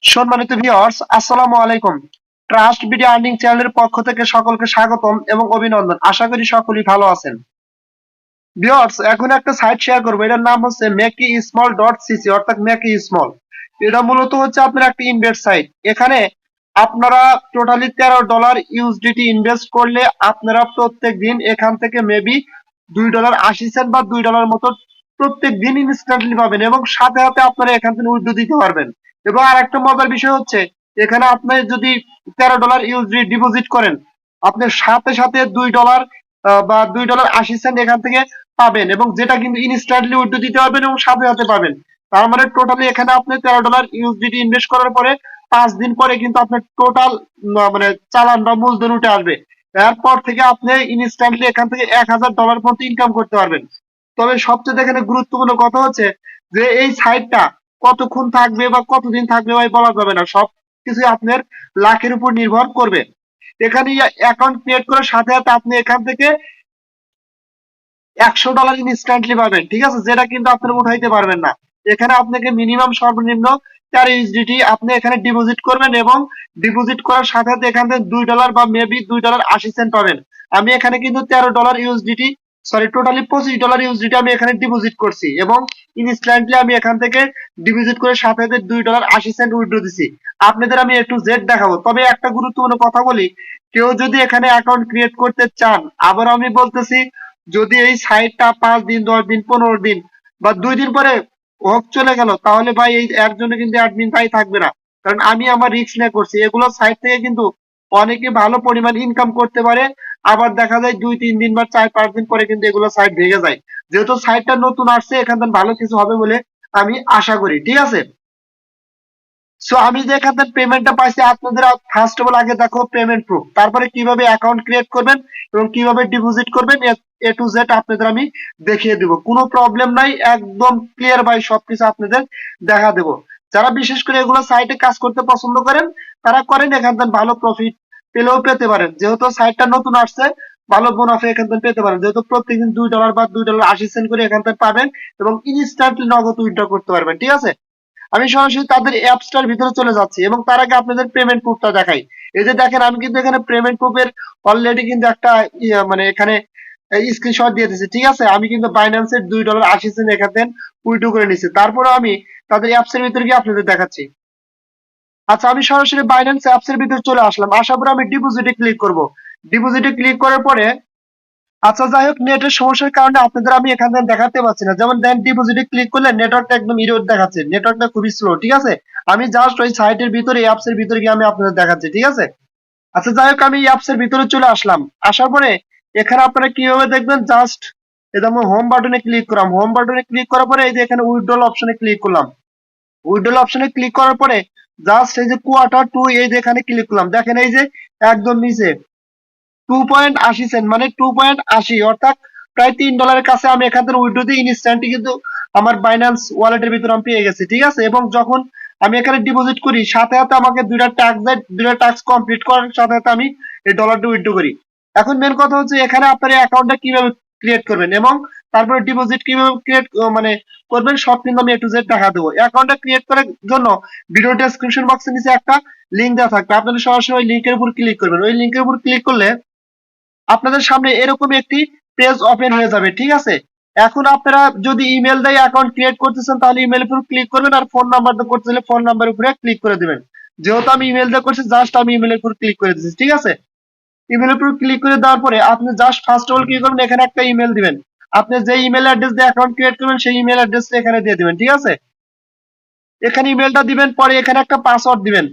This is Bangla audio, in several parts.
সম্মানিত ভিউয়ার্স, আসসালামু আলাইকুম। ট্রাস্ট ভিডিও আর্নিং চ্যানেলের পক্ষ থেকে সকলকে স্বাগতম এবং অভিনন্দন। আশা করি সকলেই ভালো আছেন। ভিউয়ার্স, এখন একটা সাইট শেয়ার করব। এটার নাম হচ্ছে macysmall.cc অর্থাৎ Macysmall। এটা মূলত হচ্ছে আপনার একটা ইনভেস্ট সাইট। এখানে আপনারা টোটালি $13 ইউএসডিটি ইনভেস্ট করলে আপনারা প্রত্যেক দিন এখান থেকে মেবি $2.80 বা $2 মতো প্রত্যেক দিন ইনস্ট্যান্টলি পাবেন এবং সাথে সাথে আপনারা এখান থেকে উইথড্র দিতে পারবেন। এবং আরেকটা মজার বিষয় হচ্ছে, এখানে আপনি যদি $13 ইউএসডি ডিপোজিট করেন, আপনি সাথে সাথে $2 বা $2.80 এখান থেকে পাবেন এবং যেটা কিন্তু ইনস্ট্যান্টলি উইথড্র দিতে পারবেন এবং সাথে সাথে পাবেন। তার মানে টোটালি এখানে আপনি $13 ইউএসডিটি ইনভেস্ট করার পরে 5 দিন পরে কিন্তু আপনার টোটাল মানে চালান বা মূলধন উঠে আসবে। এরপর থেকে আপনি ইনস্ট্যান্টলি এখান থেকে $1000 মতো ইনকাম করতে পারবেন। তবে সবচেয়ে এখানে গুরুত্বপূর্ণ কথা হচ্ছে যে এই সাইটটা কতক্ষণ থাকবে বা কতদিন থাকবে ভাই বলা যাবে না, সবকিছু আপনার লাখের উপর নির্ভর করবে। এখানে অ্যাকাউন্ট ক্রিয়েট করার সাথে সাথে আপনি এখান থেকে $100 ইনস্ট্যান্টলি পাবেন, ঠিক আছে, যেটা কিন্তু আপনারা উঠাইতে পারবেন না। এখানে আপনাকে মিনিমাম সর্বনিম্ন 4 ইউএসডিটি আপনি এখানে ডিপোজিট করবেন এবং ডিপোজিট করার সাথে সাথে এখান থেকে $2 বা মেবি $2.80 পাবেন। আমি এখানে কিন্তু $13 ইউএসডিটি টোটালি $25 ইউএসডিটি আমি এখানে ডিপোজিট করছি এবং ইনস্ট্যান্টলি আমি এখান থেকে ডিপোজিট করে সাথে সাথে $2.80 উইথড্র দিছি। আপনাদের আমি A to Z দেখাবো। তবে একটা গুরুত্বপূর্ণ কথা বলি, কেউ যদি এখানে অ্যাকাউন্ট ক্রিয়েট করতে চান, আবার আমি বলতেছি, যদি এই সাইটটা 5 দিন 10 দিন 15 দিন বা 2 দিন পরে হোক চলে গেল, তাহলে ভাই এই এর জন্য কিন্তু অ্যাডমিন ভাই থাকবে না। কারণ আমি আমার রিস্ক নিয়ে করছি। এগুলো সাইট থেকে কিন্তু অনেকে ভালো পরিমাণ ইনকাম করতে পারে, আবার দেখা যায় 2-3 দিন বা 4-5 দিন পরে কিন্তু এগুলো সাইট ভেঙে যায়। যেহেতু সাইটটা নতুন আসছে, এখান থেকে ভালো কিছু হবে বলে আমি আশা করি, ঠিক আছে। সো আমি যে এখান থেকে পেমেন্টটা পাইছি, আপনাদের ফার্স্ট অফ অল আগে দেখো পেমেন্ট প্রুফ, তারপরে কিভাবে অ্যাকাউন্ট ক্রিয়েট করবেন এবং কিভাবে ডিপোজিট করবেন A to Z আপনাদের আমি দেখিয়ে দিব। কোনো প্রবলেম নাই, একদম ক্লিয়ার ভাই, সবকিছু আপনাদের দেখা দেব। যারা বিশেষ করে এগুলো সাইটে কাজ করতে পছন্দ করেন, তারা করেন, এখান থেকে ভালো প্রফিট পেলেও পেতে পারেন। যেহেতু সাইটটা নতুন আসছে, ভালো মুনাফা এখান থেকে পেতে পারেন। যেহেতু প্রত্যেকদিন $2 বা $2.80 করে এখান থেকে পাবেন এবং ইনস্ট্যান্টলি নগদ উইথড্র করতে পারবেন, ঠিক আছে। আমি সরাসরি তাদের অ্যাপসটার ভিতরে চলে যাচ্ছি এবং তার আগে আপনাদের পেমেন্ট প্রুফটা দেখাই। এই যে দেখেন, আমি কিন্তু এখানে পেমেন্ট প্রুফের অলরেডি কিন্তু একটা মানে এখানে স্ক্রিনশট দিয়ে দিয়েছি, ঠিক আছে। আমি কিন্তু বাইন্যান্সের $2.80 এখান থেকে উইথড্র করে নিচ্ছি। তারপরে আমি তাদের অ্যাপসের ভিতরে গিয়ে আপনাদের দেখাচ্ছি। আচ্ছা, আমি সরাসরি বাইন্যান্স অ্যাপস এর ভিতরে চলে আসলাম। আসার পরে আমি ডিপোজিটে ক্লিক করব। ডিপোজিটে ক্লিক করার পরে, আচ্ছা যাই হোক, নেটের সমস্যার কারণে আপনাদের আমি এখান থেকে দেখাতে পাচ্ছি না। যেমন দেন ডিপোজিটে ক্লিক করলে নেটওয়ার্কটা একদম ইরোর দেখাচ্ছে, নেটওয়ার্কটা খুবই স্লো, ঠিক আছে। আমি জাস্ট ওই সাইটের ভিতরে অ্যাপস এর ভিতরে গিয়ে আমি আপনাদের দেখাচ্ছি, ঠিক আছে। আচ্ছা যাই হোক, আমি অ্যাপস এর ভিতরে চলে আসলাম। আসার পরে এখানে আপনারা কিভাবে দেখবেন, জাস্ট একদম হোম বাটনে ক্লিক করলাম। হোম বাটনে ক্লিক করার পরে এই যে এখানে উইথড্রল অপশনে ক্লিক করলাম। উইথড্রল অপশনে ক্লিক করার পরে জাস্ট এই যে Q2 এই যে এখানে ক্লিক করলাম। দেখেন এই যে একদম নিচে 2.80 মানে 2.80 অর্থাৎ প্রায় $3 কাছে আমি এখান থেকে উইথড্র দিয়ে ইনস্ট্যান্টলি কিন্তু আমার বাইন্যান্স ওয়ালেটের ভিতরে আমি পেয়ে গেছি, ঠিক আছে। এবং যখন আমি এখানে ডিপোজিট করি, সাথে সাথে আমাকে দুইটা টাস্ক কমপ্লিট করার সাথে সাথে আমি এই ডলারটা উইথড্র করি। এখন মেন কথা হচ্ছে, এখানে আপনার অ্যাকাউন্টটা কিভাবে ক্রিয়েট করবেন এবং তারপরে ডিপোজিট কিভাবে ক্রিয়েট মানে করবেন, সব কিন্তু আমি A to Z দেখা দেবো। অ্যাকাউন্টটা ক্রিয়েট করার জন্য ভিডিও ডেসক্রিপশন বক্সের নিচে একটা লিঙ্ক দেওয়া থাকবে, আপনারা সরাসরি ওই লিঙ্কের উপর ক্লিক করবেন। ওই লিঙ্কের উপর ক্লিক করলে আপনাদের সামনে এরকম একটি পেজ ওপেন হয়ে যাবে, ঠিক আছে। এখন আপনারা যদি ইমেল দিয়ে অ্যাকাউন্ট ক্রিয়েট করতেছেন, তাহলে ইমেলের উপর ক্লিক করবেন, আর ফোন নাম্বার দিয়ে করতে হলে ফোন নাম্বার উপরে ক্লিক করে দিবেন। যেহেতু আমি ইমেল দিয়ে করছি, জাস্ট আমি ইমেলের উপর ক্লিক করে দিচ্ছি, ঠিক আছে। ইমেলের উপর ক্লিক করে দেওয়ার পরে আপনি জাস্ট ফার্স্ট অফ অল কি করবেন, এখানে একটা ইমেল দিবেন। আপনি যে ইমেল অ্যাড্রেস দিয়ে অ্যাকাউন্ট ক্রিয়েট করবেন, সেই ইমেল অ্যাড্রেসটা এখানে দিয়ে দিবেন, ঠিক আছে। এখানে ইমেলটা দিবেন, পরে এখানে একটা পাসওয়ার্ড দিবেন।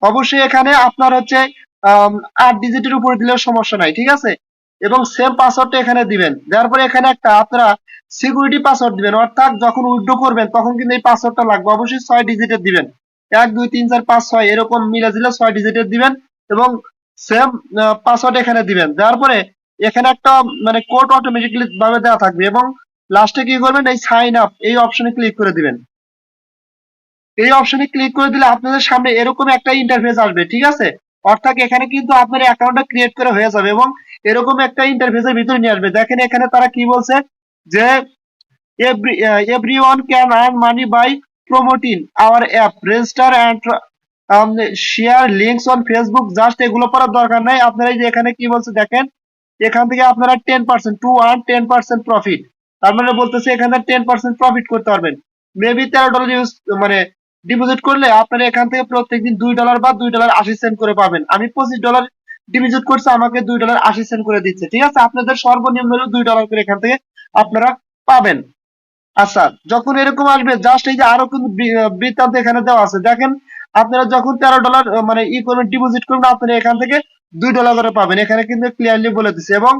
অবশ্যই এখানে আপনার হচ্ছে 8 ডিজিটের উপরে দিলেও সমস্যা নাই, ঠিক আছে। এবং সেম পাসওয়ার্ডটা এখানে দিবেন। দেওয়ার পরে এখানে একটা আপনারা সিকিউরিটি পাসওয়ার্ড দিবেন, অর্থাৎ যখন উইথড্র করবেন তখন কিন্তু এই পাসওয়ার্ডটা লাগবে। অবশ্যই 6 ডিজিটের দিবেন, 1 2 3 4 5 6 এরকম মিলে দিলে 6 ডিজিটের দিবেন এবং সেম পাসওয়ার্ড এখানে দিবেন। দেওয়ার পরে এখানে একটা মানে কোড অটোমেটিক্যালি ভাবে দেওয়া থাকবে এবং লাস্টে কি করবেন, এই সাইন আপ এই অপশনে ক্লিক করে দিবেন। এই অপশনে ক্লিক করে দিলে আপনাদের সামনে এরকম একটা ইন্টারফেস আসবে, ঠিক আছে। অর্থাৎ এখানে কিন্তু আপনার অ্যাকাউন্টটা ক্রিয়েট করে হয়ে যাবে এবং এরকম একটা ইন্টারফেসের ভিতরে নিয়ে আসবে। দেখেন এখানে তারা কি বলছে, যে everyone can earn money by promoting our app, register and share links on Facebook, just এগুলো করার দরকার নাই। আপনারা এই যে এখানে কি বলছে দেখেন, এখান থেকে আপনারা 10% টু আর্ন 10% প্রফিট, তার মানে বলতেছে এখানে 10% প্রফিট করতে পারবেন। মেবি $13 ইউজ মানে ডিপোজিট করলে আপনারা এখান থেকে প্রত্যেকদিন $2 বা $2.80 করে পাবেন। আমি $25 ডিপোজিট করছি, আমাকে $2.80 করে দিচ্ছে, ঠিক আছে। আপনাদের সর্বনিম্ন হলো $2 করে এখান থেকে আপনারা পাবেন। আচ্ছা, যখন এরকম আসবে জাস্ট এই যে আরো কিন্তু বৃত্তান্ত এখানে দেওয়া আছে দেখেন, আপনারা যখন $13 মানে করবেন, ডিপোজিট করবেন, আপনারা এখান থেকে $2 করে পাবেন, এখানে কিন্তু ক্লিয়ারলি বলে দিচ্ছে। এবং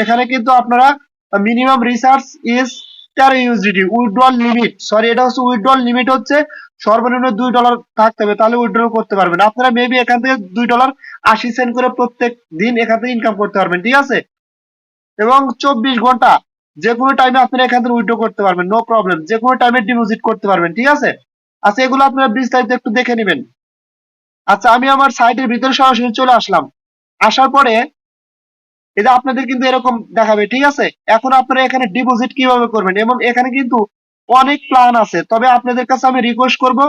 এখানে কিন্তু আপনারা minimum research is 13 USDT, withdrawal limit, sorry এটা হচ্ছে উইথড্রল লিমিট হচ্ছে সর্বনিম্ন $2 থাকতে হবে, তাহলে উইথড্রল করতে পারবেন। আপনারা মেবি এখান থেকে $2.80 করে প্রত্যেক দিন এখান থেকে ইনকাম করতে পারবেন, ঠিক আছে। এবং 24 ঘন্টা যে কোনো টাইমে আপনারা এখান থেকে উইথড্র করতে পারবেন, নো প্রবলেম, যে কোনো টাইমে ডিপোজিট করতে পারবেন, ঠিক আছে। আচ্ছা, এগুলো আপনারা বিস্তারিত একটু দেখে নেবেন। আচ্ছা, আমি আমার সাইটের ভিতরে সরাসরি চলে আসলাম। আসার পরে এই যে আপনাদের কিন্তু এরকম দেখাবে, ঠিক আছে। এখন আপনারা এখানে ডিপোজিট কিভাবে করবেন, এবং এখানে কিন্তু অনেক প্ল্যান আছে, তবে আপনাদের কাছে আমি রিকোয়েস্ট করব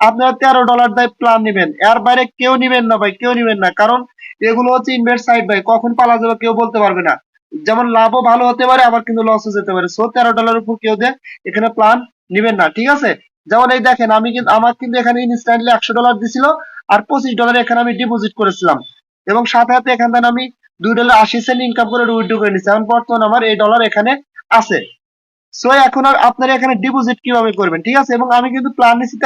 আপনারা $13 দিয়ে প্ল্যান নেবেন, এর বাইরে কেউ নিবেন না ভাই, কেউ নিবেন না, কারণ এগুলো হচ্ছে ইনভেস্ট সাইট ভাই, কখন পালা যাবে কেউ বলতে পারবে না। যেমন লাভও ভালো হতে পারে, আবার কিন্তু লসও যেতে পারে। সো $13 উপর কেউ দেয় এখানে প্ল্যান নিবেন না, ঠিক আছে। যেমন এই দেখেন, আমি কিন্তু আমার কিন্তু এখানে ইনস্ট্যান্টলি $100 দিছিল, আর $25 এখানে আমি ডিপোজিট করেছিলাম, এবং সাথে সাথে এখান থেকে আমি $2.80 ইনকাম করে উইথড্র করে নিচ্ছি। এখন বর্তমানে আমার এই ডলার এখানে আছে। সো এখন আর আপনারা এখানে ডিপোজিট কিভাবে করবেন, ঠিক আছে। এবং আমি কিন্তু প্ল্যান নিচ্ছি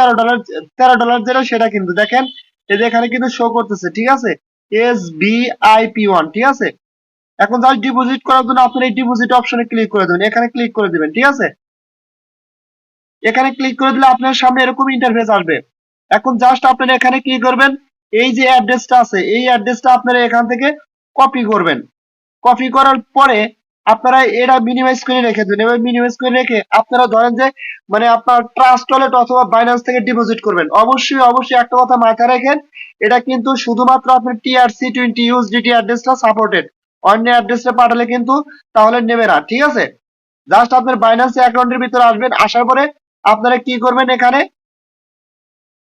$13 যেটা, সেটা কিন্তু দেখেন এই যে এখানে কিন্তু শো করতেছে, ঠিক আছে, SBIP1, ঠিক আছে। এখন জাস্ট ডিপোজিট করার জন্য আপনারা এই ডিপোজিট অপশনে ক্লিক করে দেবেন, এখানে ক্লিক করে দিবেন, ঠিক আছে। এখানে ক্লিক করে দিলে আপনার সামনে এরকম ইন্টারফেস আসবে। এখন জাস্ট আপনারা এখানে কি করবেন, এই যে অ্যাড্রেসটা আছে, এই অ্যাড্রেসটা আপনারা এখান থেকে কপি করবেন। কপি করার পরে আপনারা এটা মিনিমাইজ করে রেখে দেবেন। এবার মিনিমাইজ করে রেখে আপনারা ধরেন যে মানে আপনার ট্রাস্ট ওয়ালেট অথবা বাইন্যান্স থেকে ডিপোজিট করবেন। অবশ্যই অবশ্যই একটা কথা মাথায় রাখেন, এটা কিন্তু শুধুমাত্র আপনার TRC20 ইউএসডিটি অ্যাড্রেসটা সাপোর্টেড, অন্য অ্যাড্রেসে পাঠালে কিন্তু তাহলে নেবে না, ঠিক আছে। জাস্ট আপনার বাইন্যান্স অ্যাকাউন্টের ভিতরে আসবেন, আসার পরে আপনারা কি করবেন, এখানে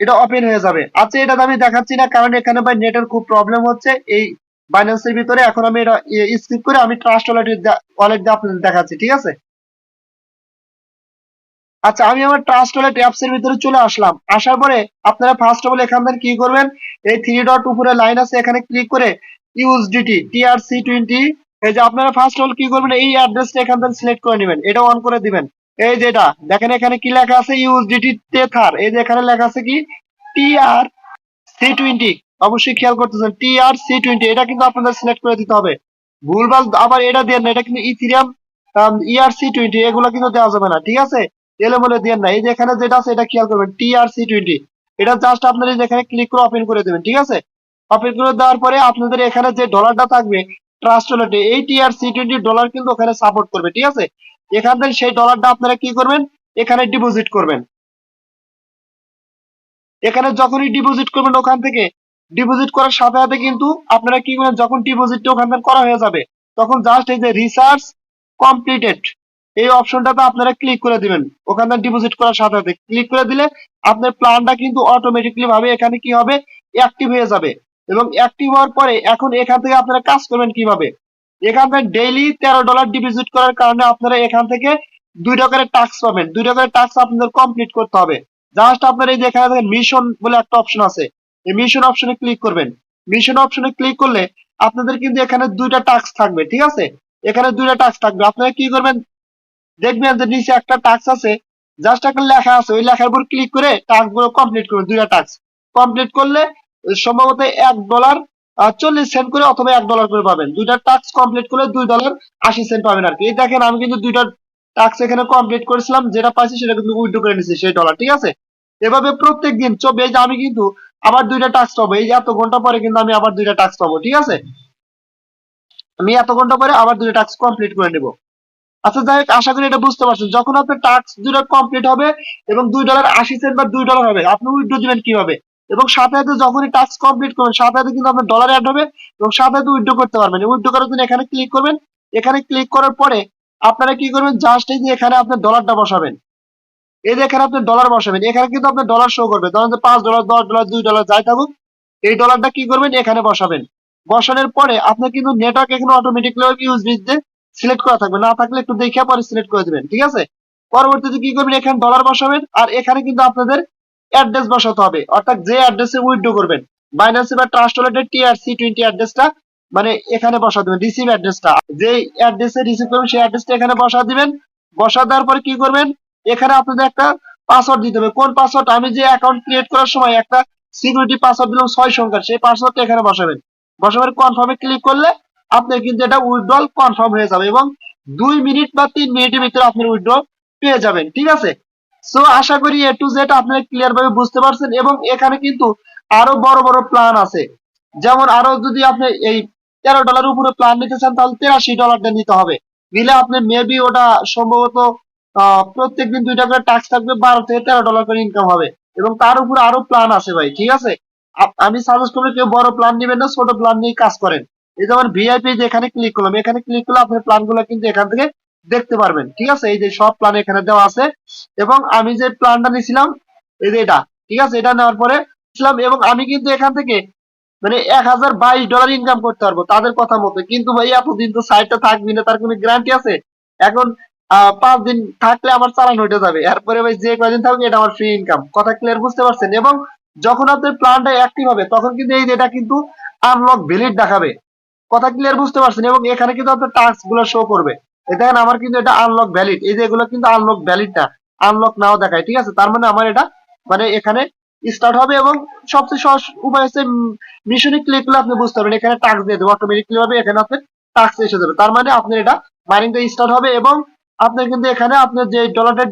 এটা ওপেন হয়ে যাবে। আচ্ছা, এটা আমি দেখাচ্ছি না, কারণ এখানে ভাই নেটের খুব প্রবলেম হচ্ছে এই বাইন্যান্সের ভিতরে। এখন আমি এটা স্কিপ করে আমি ট্রাস্ট ওয়ালেট দিয়ে আপনাদের দেখাচ্ছি, ঠিক আছে। আচ্ছা, আমি আমার ট্রাস্ট ওয়ালেট অ্যাপস এর ভিতরে চলে আসলাম। আসার পরে আপনারা ফার্স্ট অফ অল এখান থেকে কি করবেন, এই 3 ডট উপরে লাইন আছে, এখানে ক্লিক করে ইউএসডিটি TRC20, এই যে আপনারা ফার্স্ট অফ অল কি করবেন, এই অ্যাড্রেসটা এখান থেকে সিলেক্ট করে নেবেন, এটা অন করে দিবেন। এই যেটা দেখেন এখানে কি লেখা আছে, ইউএসডিটি টেথার, এই যে এখানে লেখা আছে কি TRC20, অবশ্যই খেয়াল করতেছেন TRC20, এটা কিন্তু আপনাদের সিলেক্ট করে দিতে হবে। ভুলভাল আবার এটা দেন না, এটা কিন্তু ইথিরিয়াম ERC20 এগুলো কিন্তু দেওয়া যাবে না, ঠিক আছে। এলোমেলো দেন না, এই যে এখানে যেটা আছে এটা খেয়াল করবেন, TRC20, এটা জাস্ট আপনারা এখানে ক্লিক করে ওপেন করে দেবেন, ঠিক আছে। ওপেন করে দেওয়ার পরে আপনাদের এখানে যে ডলারটা থাকবে ট্রাস্ট ওয়ালেটে, এই TRC20 ডলার কিন্তু ওখানে সাপোর্ট করবে, ঠিক আছে। এখান থেকে সেই ডলারটা আপনারা কি করবেন, এখানে ডিপোজিট করবেন। এখানে যখনই ডিপোজিট করবেন, ওখান থেকে ডিপোজিট করার সাথে সাথে কিন্তু আপনারা কি করবেন, যখন ডিপোজিটটা ওখান থেকে করা হয়ে যাবে, তখন জাস্ট এই যে রিসার্চ কমপ্লিটেড এই অপশনটাতে আপনারা ক্লিক করে দিবেন। ওখান থেকে ডিপোজিট করার সাথে সাথে ক্লিক করে দিলে আপনার প্ল্যানটা কিন্তু অটোমেটিকলি ভাবে এখানে কি হবে, অ্যাক্টিভ হয়ে যাবে। এবং অ্যাক্টিভ হওয়ার পরে এখন এখান থেকে আপনারা কাজ করবেন কিভাবে, এখান থেকে ডেইলি $13 ডিপোজিট করার কারণে আপনারা এখান থেকে 2 টাকা করে টাস্ক পাবেন। 2 টাকা করে টাস্ক আপনাদের কমপ্লিট করতে হবে। জাস্ট আপনার এই যে এখানে দেখেন মিশন বলে একটা অপশন আছে, এই মিশন অপশনে ক্লিক করবেন। মিশন অপশনে ক্লিক করলে আপনাদের কিন্তু এখানে 2টা টাস্ক থাকবে, ঠিক আছে। এখানে 2টা টাস্ক থাকবে, আপনারা কি করবেন, দেখবেন যে নিচে একটা টাস্ক আছে, জাস্ট একটা লেখা আছে, ওই লেখার উপর ক্লিক করে টাস্ক গুলো কমপ্লিট করবেন। 2টা টাস্ক কমপ্লিট করলে সম্ভবত $1.40 করে অথবা $1 করে পাবেন। 2টা টাস্ক কমপ্লিট করলে $2.80 পাবেন আর কি। এই দেখেন আমি কিন্তু 2টা টাস্ক এখানে কমপ্লিট করেছিলাম, যেটা পাইছি সেটা কিন্তু উইথড্র করে নিচ্ছি সেই ডলার, ঠিক আছে। এভাবে প্রত্যেক দিন আমি কিন্তু আবার 2টা টাস্ক পাবো, এই এত ঘন্টা পরে কিন্তু আমি আবার 2টা টাস্ক পাবো, ঠিক আছে। আমি এত ঘন্টা পরে আবার 2টা টাস্ক কমপ্লিট করে নেবো। আচ্ছা, যাই হোক, আশা করি এটা বুঝতে পারছেন। যখন আপনার টাস্ক 2টা কমপ্লিট হবে এবং $2.80 বা $2 হবে, আপনি উইথড্র দিবেন কিভাবে, এবং সাথে সাথে যখনই টাস্ক কমপ্লিট করবেন সাথে সাথে কিন্তু আপনার ডলার অ্যাড হবে, এবং সাথে সাথে উইথড্র করতে পারবেন। উইথড্র করার জন্য এখানে ক্লিক করবেন। এখানে ক্লিক করার পরে আপনারা কি করবেন, জাস্ট এই যে এখানে আপনার ডলারটা বসাবেন। এই যে এখানে আপনি ডলার বসাবেন, এখানে কিন্তু আপনার ডলার শো করবে, ধরেন যে $5, $10, $2 যাই থাকুক, এই ডলারটা কি করবেন এখানে বসাবেন। বসানোর পরে আপনার কিন্তু নেটওয়ার্ক এখানে অটোমেটিকলি ইউএসবি তে সিলেক্ট করা থাকবে, না থাকলে একটু দেখে পরে সিলেক্ট করে দিবেন, ঠিক আছে। পরবর্তীতে কি করবেন, এখানে ডলার বসাবেন আর এখানে কিন্তু আপনাদের অ্যাড্রেস বসাতে হবে, অর্থাৎ যে অ্যাড্রেসে উইথড্র করবেন বাইন্যান্স বা ট্রাস্ট ওয়ালেটের TRC20 অ্যাড্রেসটা মানে এখানে বসা দিবেন, রিসিভ অ্যাড্রেসটা যে অ্যাড্রেসে রিসিভ করবেন সেই অ্যাড্রেসটা এখানে বসা দিবেন। বসা দেওয়ার পরে কি করবেন, এখানে আপনাদের একটা পাসওয়ার্ড দিতে হবে। কোন পাসওয়ার্ড, আমি যে অ্যাকাউন্ট ক্রিয়েট করার সময় একটা সিকিউরিটি পাসওয়ার্ড দিলাম 6 সংখ্যার, সেই পাসওয়ার্ডটা এখানে বসাবেন। বসাবার কনফার্মে ক্লিক করলে আপনার কিন্তু এটা উইথড্রল কনফার্ম হয়ে যাবে এবং 2 মিনিট বা 3 মিনিটের ভিতরে আপনার উইথড্র পেয়ে যাবেন, ঠিক আছে। সো আশা করি এ টু জেড আপনারা ক্লিয়ার ভাবে বুঝতে পারছেন এবং এখানে কিন্তু আরো বড় বড় প্ল্যান আছে। যেমন আরো যদি আপনি এই $13 উপরে প্ল্যান নিতে চান তাহলে $83 নিতে হবে, নিলে আপনি মেবি ওটা সম্ভবত প্রত্যেকদিন 2টা করে টাস্ক থাকবে, $12 থেকে $13 করে ইনকাম হবে এবং তার উপরে আরো প্ল্যান আছে ভাই, ঠিক আছে। আমি সাজেস্ট করবো কেউ বড় প্ল্যান নেবেন না, ছোট প্ল্যান নিয়ে কাজ করেন। এই যেমন ভিআইপি যেখানে ক্লিক করলাম, এখানে ক্লিক করলে আপনার প্ল্যান গুলো কিন্তু এখান থেকে দেখতে পারবেন, ঠিক আছে। এই যে সব প্ল্যান এখানে দেওয়া আছে এবং আমি যে প্ল্যানটা নিয়েছিলাম এই যে এটা, ঠিক আছে, এটা নেওয়ার পরে ছিলাম এবং আমি কিন্তু এখান থেকে মানে $1022 ইনকাম করতে পারবো তাদের কথা মতো। কিন্তু ভাই এতদিন তো সাইটটা থাকবি না, তার কোনো গ্যারান্টি আছে? এখন 5 দিন থাকলে আমার চালান উঠে যাবে, এরপরে ভাই যে কয়দিন থাকবে এটা আমার ফ্রি ইনকাম। কথা ক্লিয়ার বুঝতে পারছেন? এবং যখন আপনার প্ল্যানটা অ্যাক্টিভ হবে তখন কিন্তু এই যে এটা কিন্তু আনলক ভ্যালিড দেখাবে। কথা ক্লিয়ার বুঝতে পারছেন? এবং এখানে কিন্তু আপনার টাস্ক গুলো শো করবে। এই দেখেন আমার কিন্তু এটা আনলক ভ্যালিড, এই যে এগুলো কিন্তু আনলক ভ্যালিড না, আনলক নাও দেখায়, ঠিক আছে। তার মানে আমার এটা মানে এখানে স্টার্ট হবে এবং সবচেয়ে সহজ উপায় হচ্ছে মিশনে ক্লিক করলে আপনি বুঝতে পারবেন এখানে টাস্ক দিয়ে দেবো অটোমেটিকলি ভাবে, এখানে আপনার টাস্ক এসে যাবে। তার মানে আপনার এটা মাইনিংটা স্টার্ট হবে এবং আপনি কিন্তু এখানে আপনার যে ডলারটা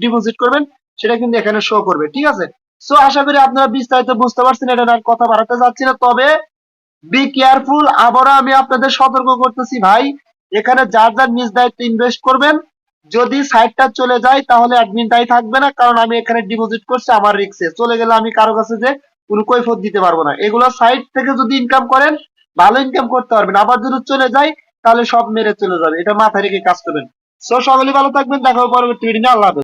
ডিপোজিট করবেন সেটা কিন্তু এখানে শো করবে, ঠিক আছে। সো আশা করি আপনারা বিস্তারিত বুঝতে পারছেন, এটা আর কথা বাড়াতে যাচ্ছি না। তবে বি কেয়ারফুল, আবারও আমি আপনাদের সতর্ক করতেছি ভাই, এখানে যার যার নিজ দায়িত্বে ইনভেস্ট করবেন। যদি সাইটটা চলে যায় তাহলে অ্যাডমিন দায়ী থাকবে না, কারণ আমি এখানে ডিপোজিট করছি আমার রিস্কে, চলে গেলে আমি কারো কাছে যে কোনো কৈফিয়ত দিতে পারবো না। এগুলো সাইট থেকে যদি ইনকাম করেন ভালো ইনকাম করতে পারবেন, আবার যদি চলে যায় তাহলে সব মেরে চলে যাবে, এটা মাথায় রেখে কাজ করবেন। সো সকলেই ভালো থাকবেন, দেখা হবে পরবর্তী ভিডিও। আল্লাহ হাফেজ।